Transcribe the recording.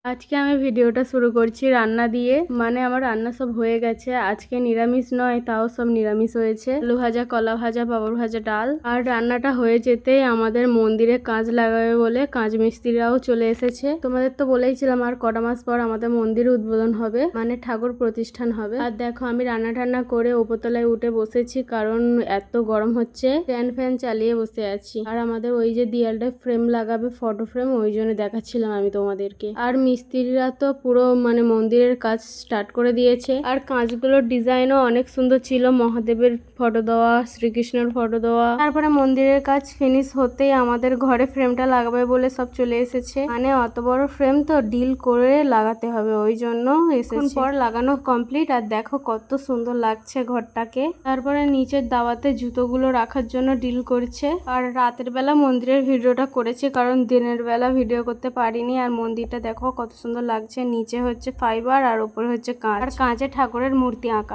আজকে আমি ভিডিওটা শুরু করছি রান্না দিয়ে। মানে আমার রান্না সব হয়ে গেছে। আজকে নিরামিষ নয়, তাও সব নিরামিষ হয়েছে। আলু ভাজা, কলা ভাজা, পাঁপড় ভাজা, ডাল। আর রান্নাটা হয়ে যেতেই আমাদের মন্দিরে কাজ লাগাবে বলে কাজ মিস্ত্রিরাও চলে এসেছে। তোমাদের তো বলেইছিলাম আর কটা মাস পর আমাদের মন্দির উদ্বোধন হবে, মানে ঠাকুর প্রতিষ্ঠান হবে। আর দেখো আমি রান্না টান্না করে উপরতলায় উঠে বসেছি, কারণ এত গরম হচ্ছে। ফ্যান চালিয়ে বসে আছি। আর আমাদের ওই যে দেয়ালটা ফ্রেম লাগাবে, ফটো ফ্রেম, ওই জন্য দেখাচ্ছিলাম আমি তোমাদেরকে। আর মিস্ত্রিরা তো পুরো মানে মন্দিরের কাজ স্টার্ট করে দিয়েছে। আর কাঁচগুলোর ডিজাইনও অনেক সুন্দর ছিল, মহাদেবের ফটো দেওয়া, শ্রীকৃষ্ণের ফটো দেওয়া। তারপরে মন্দিরের কাজ ফিনিশ হতেই আমাদের ঘরে ফ্রেমটা লাগাবে বলে সব চলে এসেছে। মানে অত বড় ফ্রেম তো ডিল করে লাগাতে হবে, ওই জন্য এসেছে। পর লাগানো কমপ্লিট। আর দেখো কত সুন্দর লাগছে ঘরটাকে। তারপরে নিচের দাওয়াতে জুতোগুলো রাখার জন্য ডিল করছে। আর রাতের বেলা মন্দিরের ভিডিওটা করেছে, কারণ দিনের বেলা ভিডিও করতে পারিনি। আর মন্দিরটা দেখো কত সুন্দর লাগছে। নিচে হচ্ছে ফাইবার আর উপরে হচ্ছে কাঁচ, আর কাঁচে ঠাকুরের মূর্তি আঁকা।